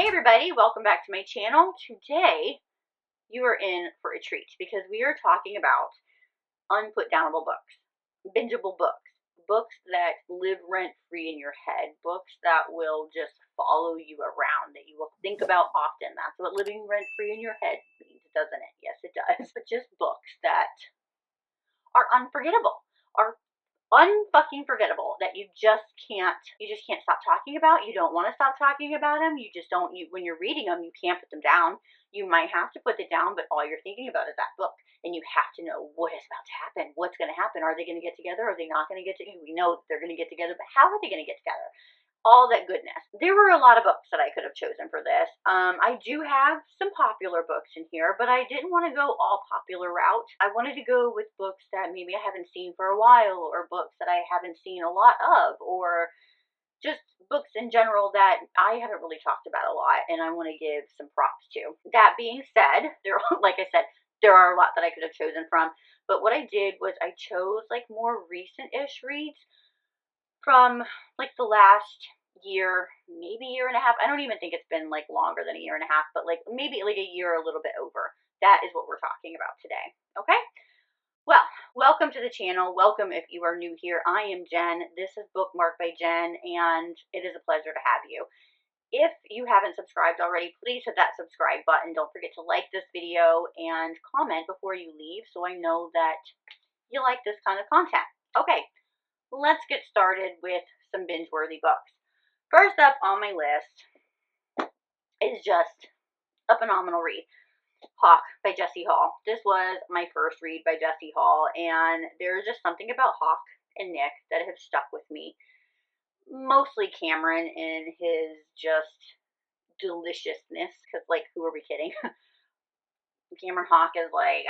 Hey everybody, welcome back to my channel. Today you are in for a treat because we are talking about unputdownable books, bingeable books, books that live rent-free in your head, books that will just follow you around, that you will think about often. That's what living rent-free in your head means, doesn't it? Yes, it does. But just books that are unforgettable, are unfucking forgettable, that you just can't stop talking about. You don't want to stop talking about them. You just don't, when you're reading them, you can't put them down. You might have to put it down, but all you're thinking about is that book, and you have to know what is about to happen. What's going to happen? Are they going to get together? Are they not going to get together? We know they're going to get together, but how are they going to get together? All that goodness. There were a lot of books that I could have chosen for this. I do have some popular books in here, but I didn't want to go all popular route. I wanted to go with books that maybe I haven't seen for a while, or books that I haven't seen a lot of, or just books in general that I haven't really talked about a lot, and I want to give some props to. That being said, like I said, there are a lot that I could have chosen from, but what I did was I chose like more recent-ish reads from like the last year, maybe year and a half. I don't even think it's been like longer than a year and a half, but like maybe like a year, a little bit over. That is what we're talking about today. Okay? Well, welcome to the channel. Welcome if you are new here. I am Jen. This is Bookmark by Jen, and it is a pleasure to have you. If you haven't subscribed already, please hit that subscribe button. Don't forget to like this video and comment before you leave so I know that you like this kind of content. Okay, let's get started with some binge-worthy books. First up on my list is just a phenomenal read, Hawk by Jessie Hall. This was my first read by Jessie Hall, and there's just something about Hawk and Nick that have stuck with me. Mostly Cameron and his just deliciousness, because like, who are we kidding? Cameron Hawk is like,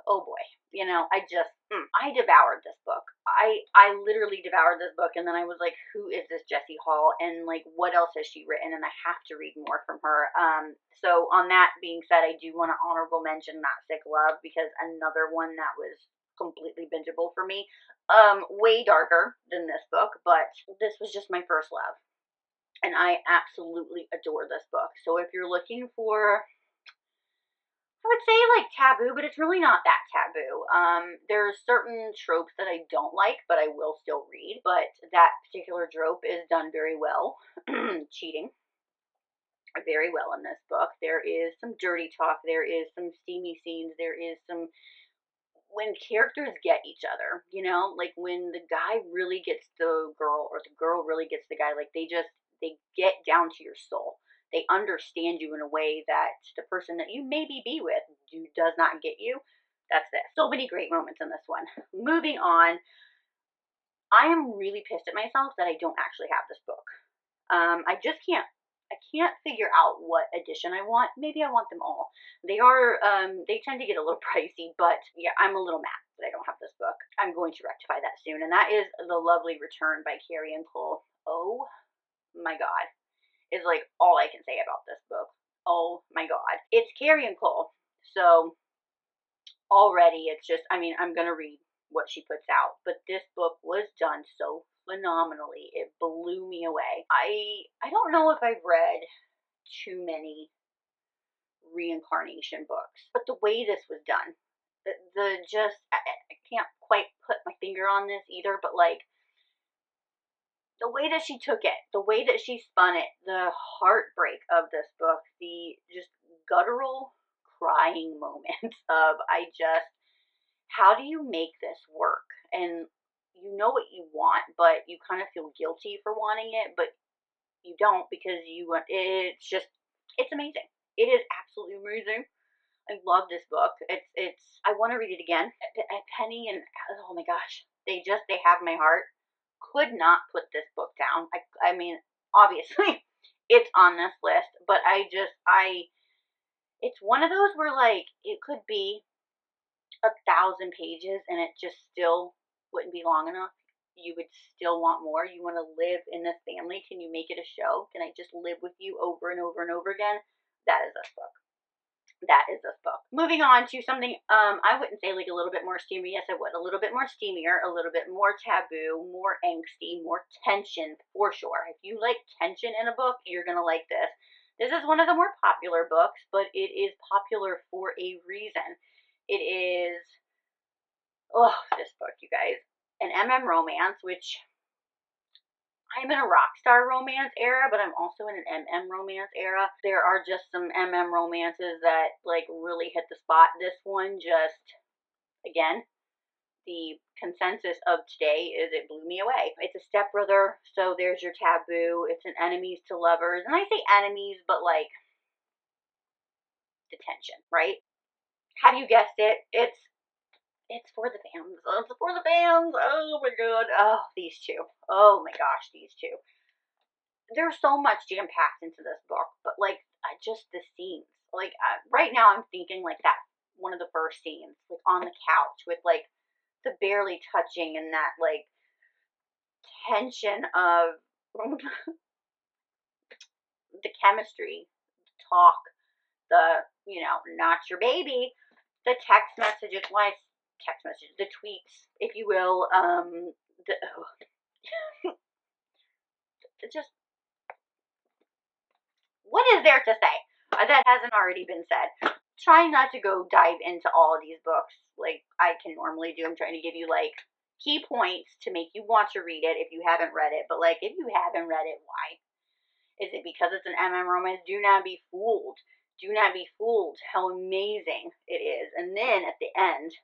oh boy, you know, I devoured this book. I literally devoured this book, and then I was like, who is this Jessie Hall, and like, what else has she written? And I have to read more from her. So on that being said, I do want to honorable mention Not Sick Love, because another one that was completely bingeable for me. Way darker than this book, but this was just my first love, and I absolutely adore this book. So if you're looking for, I would say like taboo, but it's really not that taboo. There's certain tropes that I don't like, but I will still read. But that particular trope is done very well. Cheating, very well in this book. There is some dirty talk. There is some steamy scenes. There is some, when characters get each other, you know, like when the guy really gets the girl, or the girl really gets the guy, like they get down to your soul. They understand you in a way that the person that you maybe be with does not get you. That's it. So many great moments in this one. Moving on, I am really pissed at myself that I don't actually have this book. I can't figure out what edition I want. Maybe I want them all. They tend to get a little pricey, but yeah, I'm a little mad that I don't have this book. I'm going to rectify that soon, and that is The Lovely Return by Carrie Ann Cole. Oh my god, is like all I can say about this book. Oh my god. It's Carrie Ann Cole, so already it's just, I mean, I'm gonna read what she puts out, but this book was done so phenomenally. It blew me away. I don't know if I've read too many reincarnation books, but the way this was done, I can't quite put my finger on this either, but like, the way that she took it, the way that she spun it, the heartbreak of this book, the just guttural crying moments of, how do you make this work? And you know what you want, but you kind of feel guilty for wanting it, but you don't, because it's amazing. It is absolutely amazing. I love this book. I want to read it again. Penny and, oh my gosh, they have my heart. Could not put this book down. I mean, obviously, it's on this list, but it's one of those where like, it could be 1,000 pages and it just still wouldn't be long enough. You would still want more. You want to live in this family. Can you make it a show? Can I just live with you over and over and over again? That is this book. That is this book. Moving on to something, I wouldn't say like a little bit more steamy. Yes, I would. A little bit more steamier, a little bit more taboo, more angsty, more tension, for sure. If you like tension in a book, you're going to like this. This is one of the more popular books, but it is popular for a reason. It is, oh, this book, you guys, an romance, which I'm in a rock star romance era, but I'm also in an romance era. There are just some romances that like really hit the spot. This one just, again, the consensus of today is it blew me away. It's a stepbrother, so there's your taboo. It's an enemies to lovers. And I say enemies, but like detention, right? Have you guessed it? It's for the fans. It's for the fans. Oh my god. Oh, these two. Oh my gosh, these two. There's so much jam packed into this book, but like just the scenes. Like right now, I'm thinking like that one of the first scenes, like on the couch with like the barely touching and that like tension of the chemistry, the talk, the not your baby, the text messages, text messages, the tweets, if you will, the just what is there to say that hasn't already been said? Trying not to go dive into all of these books like I can normally do. I'm trying to give you like key points to make you want to read it if you haven't read it. But like if you haven't read it, why? Is it because it's an romance? Do not be fooled. Do not be fooled how amazing it is. And then at the end,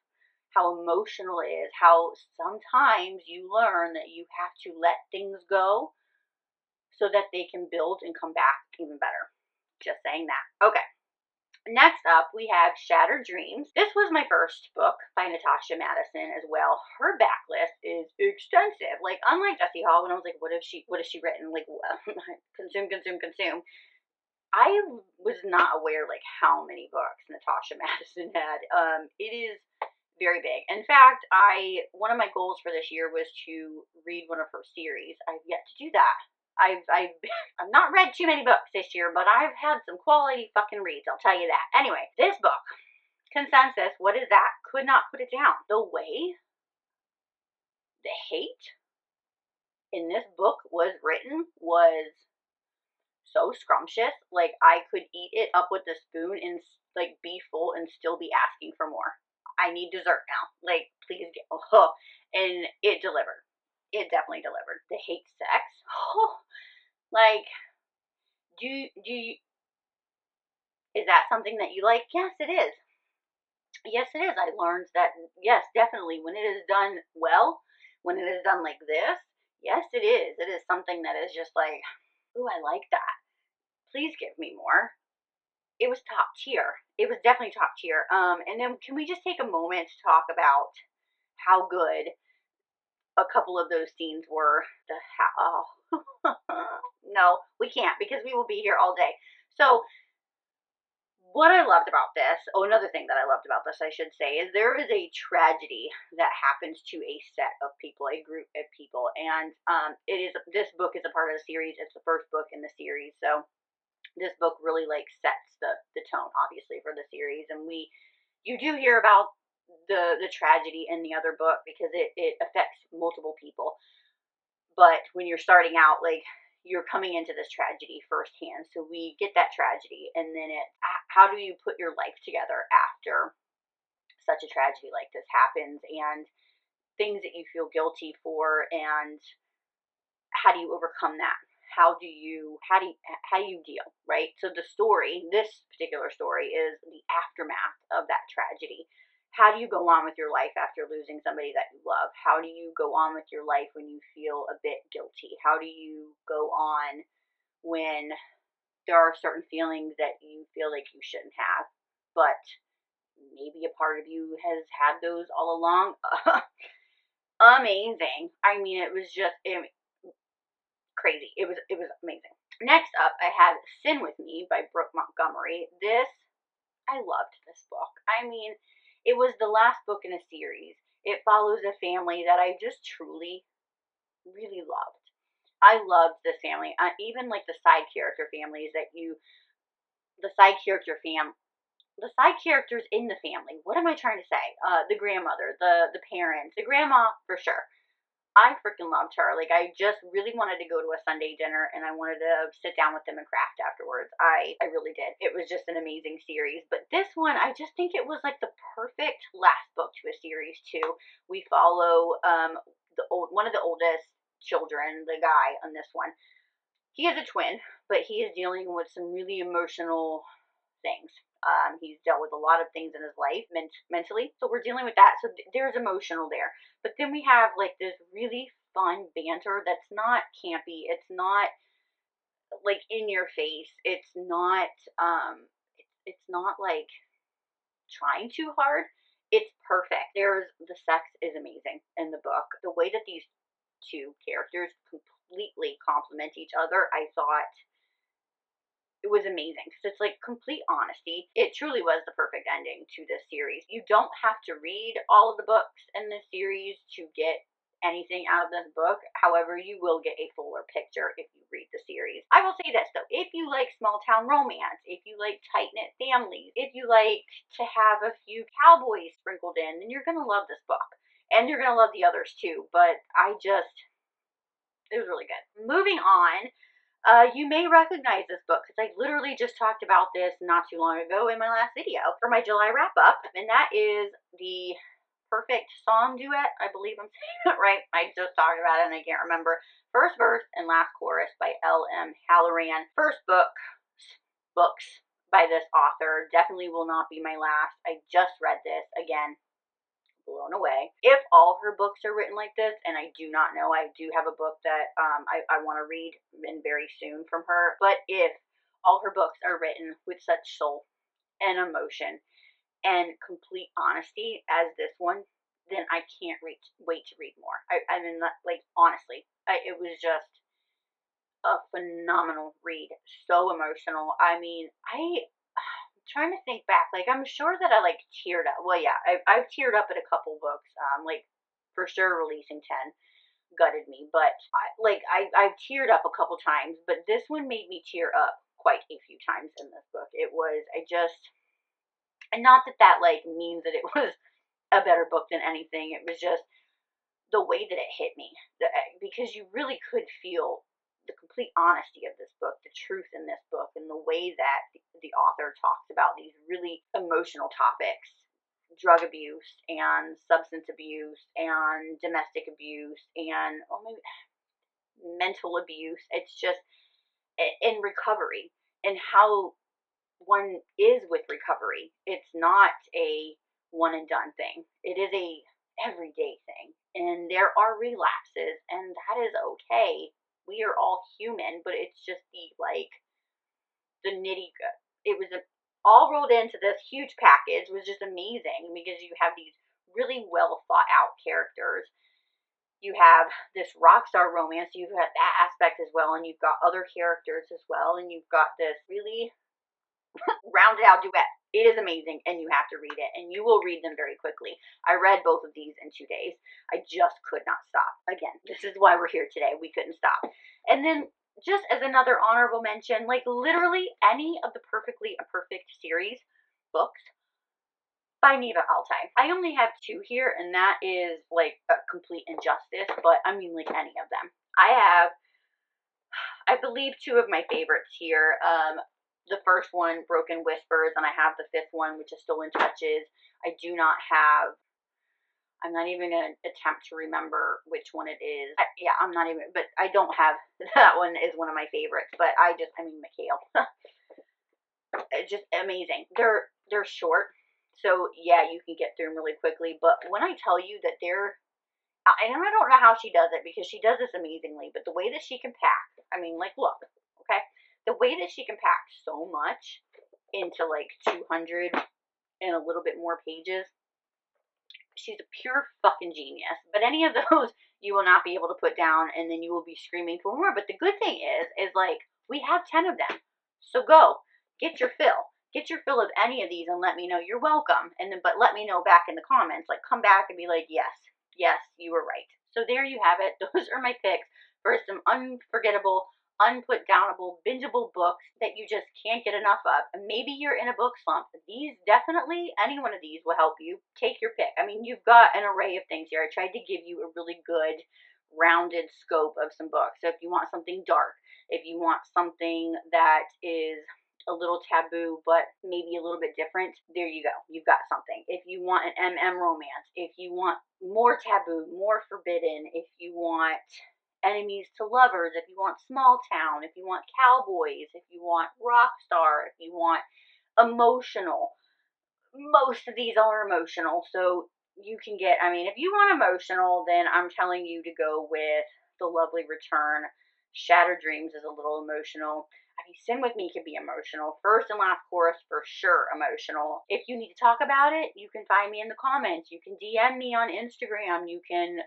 how emotional it is. How sometimes you learn that you have to let things go so that they can build and come back even better. Just saying that. Okay. Next up, we have Shattered Dreams. This was my first book by Natasha Madison as well. Her backlist is extensive. Like, unlike Jessie Hall, when I was like, what has she written? Like, consume, consume, consume. I was not aware, like, how many books Natasha Madison had. It is very big. In fact, one of my goals for this year was to read one of her series. I've yet to do that. I've not read too many books this year, but I've had some quality fucking reads, I'll tell you that. Anyway, this book, Consensus, what is that? Could not put it down. The way the hate in this book was written was so scrumptious. Like, I could eat it up with a spoon and like be full and still be asking for more. I need dessert now. Like, please get, and it delivered. It definitely delivered. The hate sex. Like, is that something that you like? Yes, it is. Yes, it is. I learned that, yes, definitely, when it is done well, when it is done like this, yes, it is. It is something that is just like, ooh, I like that. Please give me more. It was top tier. It was definitely top tier. And then can we just take a moment to talk about how good a couple of those scenes were? No, we can't because we will be here all day. So what I loved about this, another thing that I loved about this, I should say, is there is a tragedy that happens to a set of people, a group of people, and this book is a part of the series. It's the first book in the series, so this book really like sets the tone, obviously, for the series. And you do hear about the tragedy in the other book because it affects multiple people. But when you're starting out, like, you're coming into this tragedy firsthand. So we get that tragedy, and then how do you put your life together after such a tragedy like this happens, and things that you feel guilty for, and how do you overcome that? How do you deal, right? So the story, this particular story, is the aftermath of that tragedy. How do you go on with your life after losing somebody that you love? How do you go on with your life when you feel a bit guilty? How do you go on when there are certain feelings that you feel like you shouldn't have, but maybe a part of you has had those all along? Amazing. I mean, it was just crazy. It was amazing. Next up, I have Sin With Me by Brooke Montgomery. I loved this book. I mean, it was the last book in a series. It follows a family that I just truly, really loved. I loved this family. Even like the side character families the side characters in the family. What am I trying to say? The grandmother, the parents, the grandma for sure. I freaking loved her. Like, I just really wanted to go to a Sunday dinner, and I wanted to sit down with them and craft afterwards. I really did. It was just an amazing series. But this one, I just think it was like the perfect last book to a series too. We follow one of the oldest children, the guy on this one. He is a twin, but he is dealing with some really emotional things. He's dealt with a lot of things in his life mentally, so we're dealing with that. So there's emotional there. But then we have like this really fun banter that's not campy. It's not like in your face. It's not like trying too hard. It's perfect. The sex is amazing in the book. The way that these two characters completely complement each other, I thought it was amazing because it's like complete honesty. It truly was the perfect ending to this series. You don't have to read all of the books in this series to get anything out of this book. However, you will get a fuller picture if you read the series. I will say this though, if you like small town romance, if you like tight knit families, if you like to have a few cowboys sprinkled in, then you're gonna love this book. And you're gonna love the others too. But it was really good. Moving on, you may recognize this book because I literally just talked about this not too long ago in my last video for my July wrap up, and that is the perfect song duet. I believe I'm saying it right. I just talked about it and I can't remember. First verse and last chorus by L.M. Halloran. First books by this author. Definitely will not be my last. I just read this again. Blown away. If all her books are written like this, and I do not know, I do have a book that I want to read in very soon from her, but if all her books are written with such soul and emotion and complete honesty as this one, then I can't wait to read more. I mean, like, honestly, it was just a phenomenal read. So emotional. I mean, trying to think back, like I'm sure that I like teared up. Well, yeah, I've teared up at a couple books. Like for sure, Releasing 10 gutted me, but I've teared up a couple times. But this one made me tear up quite a few times in this book. And not that like means that it was a better book than anything. It was just the way that it hit me, because you really could feel the complete honesty of this book, the truth in this book, and the way that the author talks about these really emotional topics: drug abuse and substance abuse and domestic abuse and maybe mental abuse. It's just in recovery and how one is with recovery. It's not a one and done thing. It is a everyday thing, and there are relapses, and that is okay. We are all human, but it's just the nitty gritty. It was all rolled into this huge package. It was just amazing because you have these really well thought out characters. You have this rock star romance. You've got that aspect as well, and you've got other characters as well, and you've got this really rounded out duet. It is amazing, and you have to read it, and you will read them very quickly. I read both of these in 2 days. I just could not stop. Again, this is why we're here today. We couldn't stop. And then, just as another honorable mention, like literally any of the Perfectly Imperfect series books by Neva Altai. I only have 2 here, and that is like a complete injustice, but I mean like any of them. I believe 2 of my favorites here. The first one, Broken Whispers, and I have the 5th one, which is Stolen Touches. I'm not even going to attempt to remember which one it is. But I don't have, that one is one of my favorites, but Mikhail. It's just amazing. They're short, so yeah, you can get through them really quickly, but when I tell you that and I don't know how she does it, because she does this amazingly, but the way that she can pack, look, okay? The way that she can pack so much into like 200 and a little bit more pages, she's a pure fucking genius. But any of those you will not be able to put down, and then you will be screaming for more. But the good thing is like, we have 10 of them. So go, get your fill. Get your fill of any of these and let me know. You're welcome. But let me know back in the comments. Like, come back and be like, yes, you were right. So there you have it. Those are my picks for some unforgettable, unputdownable, bingeable books that you just can't get enough of. And maybe you're in a book slump. Any one of these will help you. Take your pick. You've got an array of things here. I tried to give you a really good rounded scope of some books. So if you want something dark, if you want something that is a little taboo but maybe a little bit different, there you go. You've got something. If you want an MM romance, if you want more taboo, more forbidden, if you want enemies to lovers, if you want small town, if you want cowboys, if you want rock star, if you want emotional, most of these are emotional. So you can get, I mean, if you want emotional, then I'm telling you to go with The Lovely Return. Shattered Dreams is a little emotional. Have You Sin With Me could be emotional. First and Last Chorus for sure emotional. If you need to talk about it, you can find me in the comments. You can DM me on Instagram. You can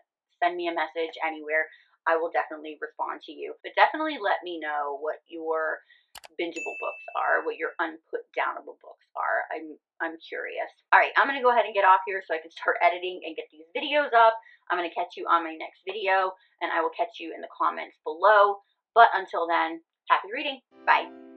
send me a message anywhere. I will definitely respond to you. But definitely let me know what your bingeable books are, what your unputdownable books are. I'm curious. All right, I'm going to go ahead and get off here so I can start editing and get these videos up. I'm going to catch you on my next video, and I will catch you in the comments below. But until then, happy reading. Bye.